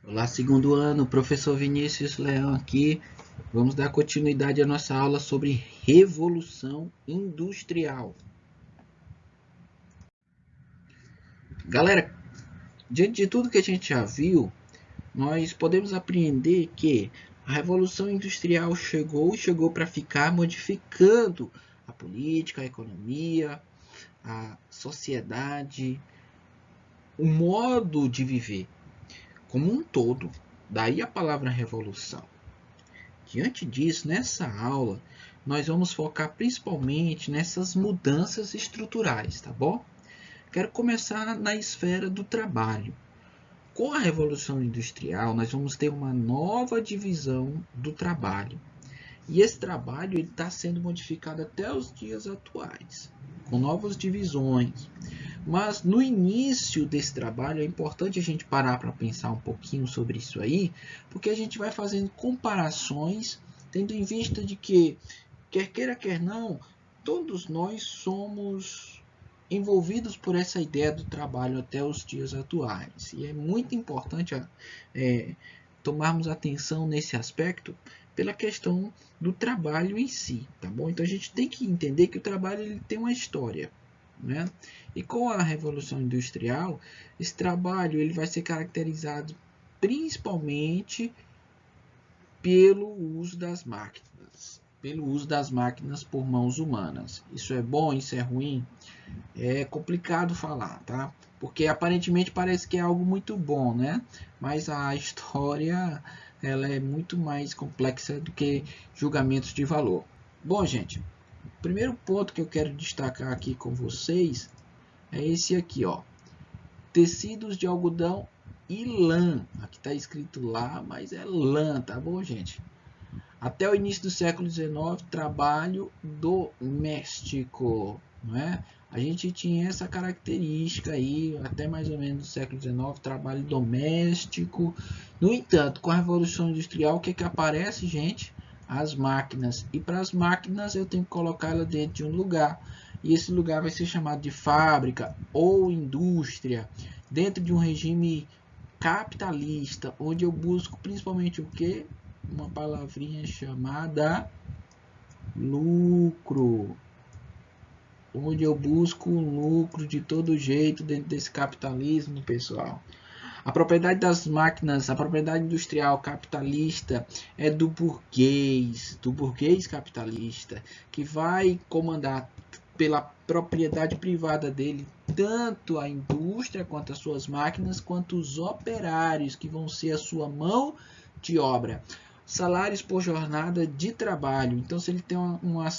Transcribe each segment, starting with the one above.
Olá, segundo ano, professor Vinícius Leão aqui. Vamos dar continuidade à nossa aula sobre Revolução Industrial. Galera, diante de tudo que a gente já viu, nós podemos apreender que a Revolução Industrial chegou para ficar, modificando a política, a economia, a sociedade, o modo de viver como um todo. Daí a palavra revolução. Diante disso, nessa aula, nós vamos focar principalmente nessas mudanças estruturais, tá bom? Quero começar na esfera do trabalho. Com a Revolução Industrial, nós vamos ter uma nova divisão do trabalho. E esse trabalho está sendo modificado até os dias atuais, com novas divisões. Mas no início desse trabalho é importante a gente parar para pensar um pouquinho sobre isso aí, porque a gente vai fazendo comparações, tendo em vista de que, quer queira, quer não, todos nós somos envolvidos por essa ideia do trabalho até os dias atuais. E é muito importante tomarmos atenção nesse aspecto pela questão do trabalho em si, tá bom? Então a gente tem que entender que o trabalho ele tem uma história, né? E com a Revolução Industrial, esse trabalho ele vai ser caracterizado principalmente pelo uso das máquinas por mãos humanas. Isso é bom, isso é ruim? É complicado falar, tá? Porque aparentemente parece que é algo muito bom, né? Mas a história ela é muito mais complexa do que julgamentos de valor. Bom, gente, o primeiro ponto que eu quero destacar aqui com vocês é esse aqui, ó. Tecidos de algodão e lã. Aqui está escrito lá, mas é lã, tá bom, gente? Até o início do século XIX, trabalho doméstico, não é? A gente tinha essa característica aí, até mais ou menos do século XIX, trabalho doméstico. No entanto, com a Revolução Industrial, o que aparece, gente? As máquinas. E para as máquinas eu tenho que colocá-la dentro de um lugar. E esse lugar vai ser chamado de fábrica ou indústria, dentro de um regime capitalista, onde eu busco principalmente o que? Uma palavrinha chamada lucro, onde eu busco lucro de todo jeito dentro desse capitalismo, pessoal. A propriedade das máquinas, a propriedade industrial capitalista é do burguês capitalista, que vai comandar pela propriedade privada dele tanto a indústria quanto as suas máquinas, quanto os operários, que vão ser a sua mão de obra. Salários por jornada de trabalho. Então, se ele tem uma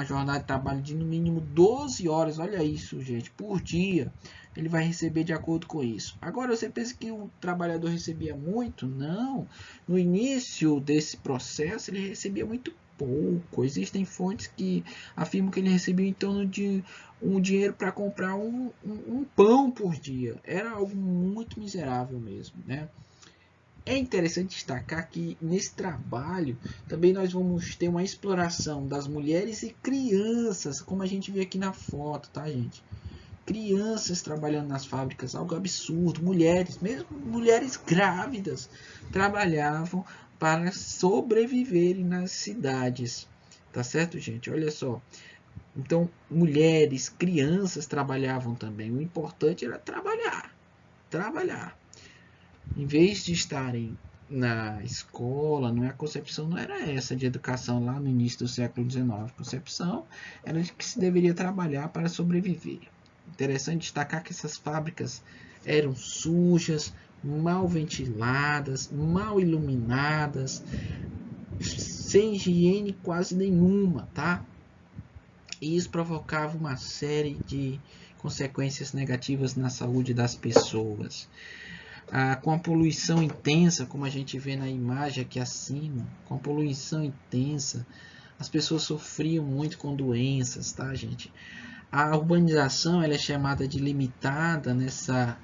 jornada de trabalho de no mínimo 12 horas, olha isso, gente, por dia, ele vai receber de acordo com isso. Agora, você pensa que o trabalhador recebia muito? Não. No início desse processo, ele recebia muito pouco. Existem fontes que afirmam que ele recebia em torno de um dinheiro para comprar um pão por dia. Era algo muito miserável mesmo, né? É interessante destacar que nesse trabalho também nós vamos ter uma exploração das mulheres e crianças, como a gente vê aqui na foto, tá, gente? Crianças trabalhando nas fábricas, algo absurdo. Mulheres, mesmo mulheres grávidas, trabalhavam para sobreviverem nas cidades. Tá certo, gente? Olha só. Então, mulheres, crianças trabalhavam também. O importante era trabalhar. Trabalhar. Em vez de estarem na escola, a concepção não era essa de educação lá no início do século XIX. A concepção era de que se deveria trabalhar para sobreviver. Interessante destacar que essas fábricas eram sujas, mal ventiladas, mal iluminadas, sem higiene quase nenhuma, tá? E isso provocava uma série de consequências negativas na saúde das pessoas. Com a poluição intensa, como a gente vê na imagem aqui acima, com a poluição intensa, as pessoas sofriam muito com doenças, tá, gente? A urbanização ela é chamada de limitada nessa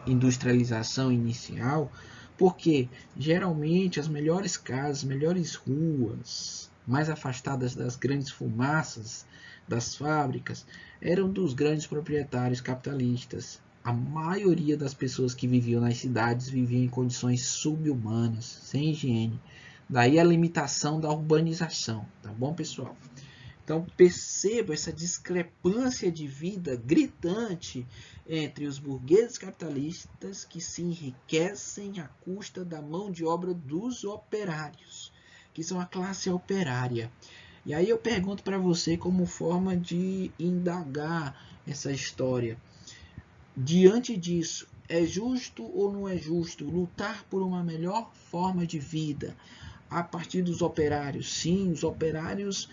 industrialização inicial, porque geralmente as melhores casas, melhores ruas, mais afastadas das grandes fumaças das fábricas, eram dos grandes proprietários capitalistas. A maioria das pessoas que viviam nas cidades viviam em condições subhumanas, sem higiene. Daí a limitação da urbanização, tá bom, pessoal? Então perceba essa discrepância de vida gritante entre os burgueses capitalistas que se enriquecem à custa da mão de obra dos operários, que são a classe operária. E aí eu pergunto para você, como forma de indagar essa história: diante disso, é justo ou não é justo lutar por uma melhor forma de vida a partir dos operários? Sim, os operários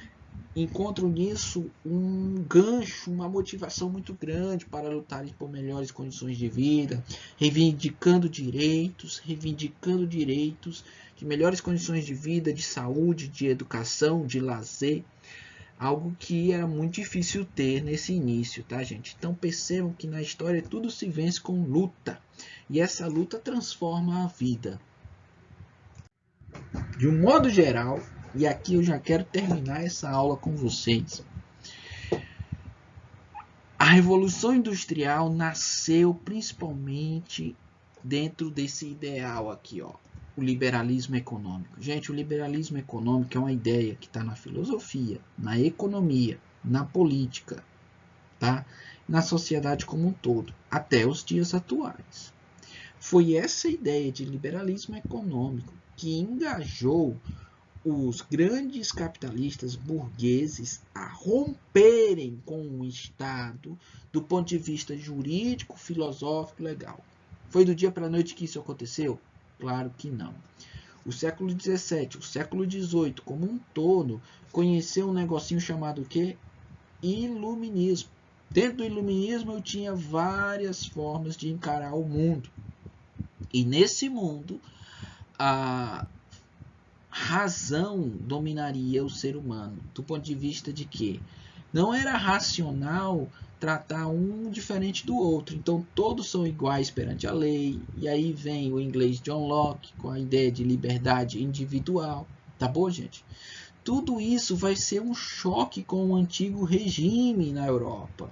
encontram nisso um gancho, uma motivação muito grande para lutarem por melhores condições de vida, reivindicando direitos de melhores condições de vida, de saúde, de educação, de lazer, algo que era muito difícil ter nesse início, tá, gente? Então percebam que na história tudo se vence com luta, e essa luta transforma a vida. De um modo geral, e aqui eu já quero terminar essa aula com vocês, a Revolução Industrial nasceu principalmente dentro desse ideal aqui, ó, o liberalismo econômico. Gente, o liberalismo econômico é uma ideia que está na filosofia, na economia, na política, tá? Na sociedade como um todo, até os dias atuais. Foi essa ideia de liberalismo econômico que engajou os grandes capitalistas burgueses a romperem com o Estado do ponto de vista jurídico, filosófico, legal. Foi do dia para a noite que isso aconteceu? Claro que não. O século XVII, o século XVIII, como um todo, conheceu um negocinho chamado o quê? Iluminismo. Dentro do iluminismo eu tinha várias formas de encarar o mundo. E nesse mundo, a razão dominaria o ser humano, do ponto de vista de que não era racional tratar um diferente do outro. Então todos são iguais perante a lei. E aí vem o inglês John Locke com a ideia de liberdade individual. Tá bom, gente? Tudo isso vai ser um choque com o antigo regime na Europa.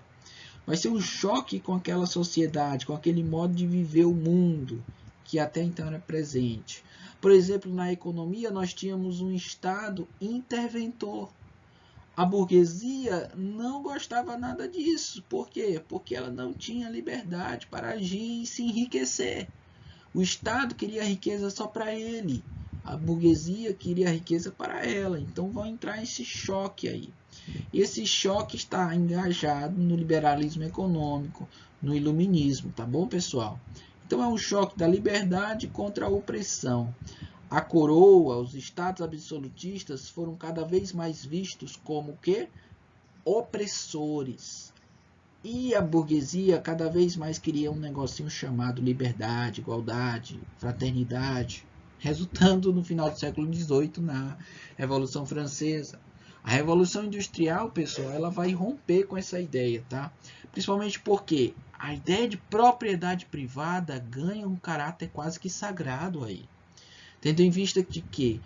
Vai ser um choque com aquela sociedade, com aquele modo de viver o mundo que até então era presente. Por exemplo, na economia nós tínhamos um Estado interventor. A burguesia não gostava nada disso. Por quê? Porque ela não tinha liberdade para agir e se enriquecer. O Estado queria riqueza só para ele. A burguesia queria riqueza para ela. Então vão entrar esse choque aí. Esse choque está engajado no liberalismo econômico, no iluminismo, tá bom, pessoal? Então é um choque da liberdade contra a opressão. A coroa, os estados absolutistas foram cada vez mais vistos como que? Opressores. E a burguesia cada vez mais queria um negocinho chamado liberdade, igualdade, fraternidade, resultando no final do século XVIII na Revolução Francesa. A Revolução Industrial, pessoal, ela vai romper com essa ideia, tá? Principalmente porque a ideia de propriedade privada ganha um caráter quase que sagrado aí. Tendo em vista de que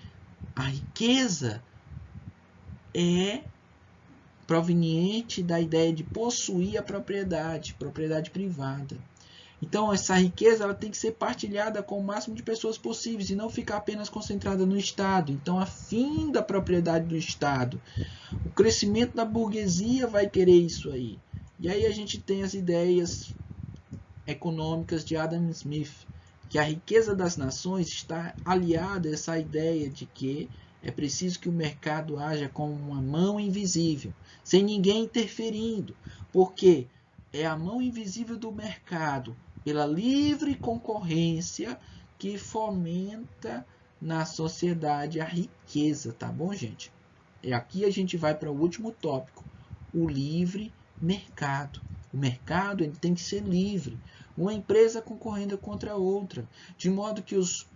a riqueza é proveniente da ideia de possuir a propriedade privada. Então, essa riqueza ela tem que ser partilhada com o máximo de pessoas possíveis e não ficar apenas concentrada no Estado. Então, a fim da propriedade do Estado. O crescimento da burguesia vai querer isso aí. E aí a gente tem as ideias econômicas de Adam Smith, que a riqueza das nações está aliada a essa ideia de que é preciso que o mercado haja como uma mão invisível, sem ninguém interferindo, porque é a mão invisível do mercado, pela livre concorrência, que fomenta na sociedade a riqueza, tá bom, gente? E aqui a gente vai para o último tópico, o livre mercado. O mercado ele tem que ser livre, uma empresa concorrendo contra a outra, de modo que os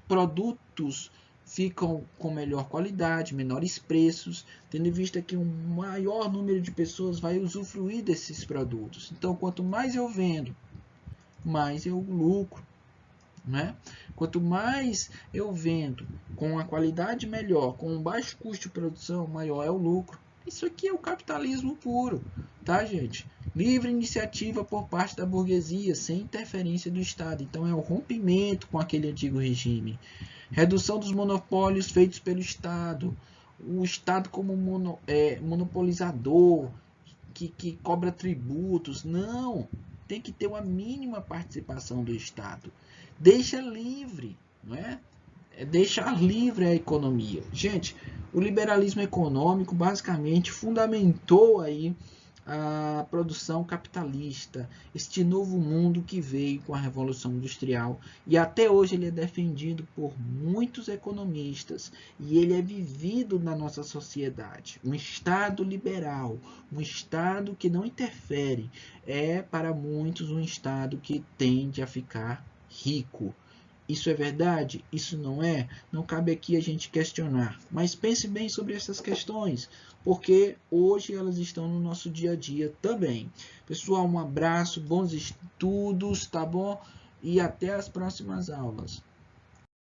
produtos ficam com melhor qualidade, menores preços, tendo em vista que um maior número de pessoas vai usufruir desses produtos. Então, quanto mais eu vendo, mais eu lucro, né? Quanto mais eu vendo com uma qualidade melhor, com um baixo custo de produção, maior é o lucro. Isso aqui é o capitalismo puro, tá, gente? Livre iniciativa por parte da burguesia, sem interferência do Estado. Então é o rompimento com aquele antigo regime. Redução dos monopólios feitos pelo Estado. O Estado como monopolizador, que cobra tributos. Não, tem que ter uma mínima participação do Estado. Deixa livre, não é? Deixar livre a economia. Gente, o liberalismo econômico basicamente fundamentou aí a produção capitalista, este novo mundo que veio com a Revolução Industrial, e até hoje ele é defendido por muitos economistas e ele é vivido na nossa sociedade. Um Estado liberal, um Estado que não interfere, é para muitos um Estado que tende a ficar rico. Isso é verdade? Isso não é? Não cabe aqui a gente questionar. Mas pense bem sobre essas questões, porque hoje elas estão no nosso dia a dia também. Pessoal, um abraço, bons estudos, tá bom? E até as próximas aulas.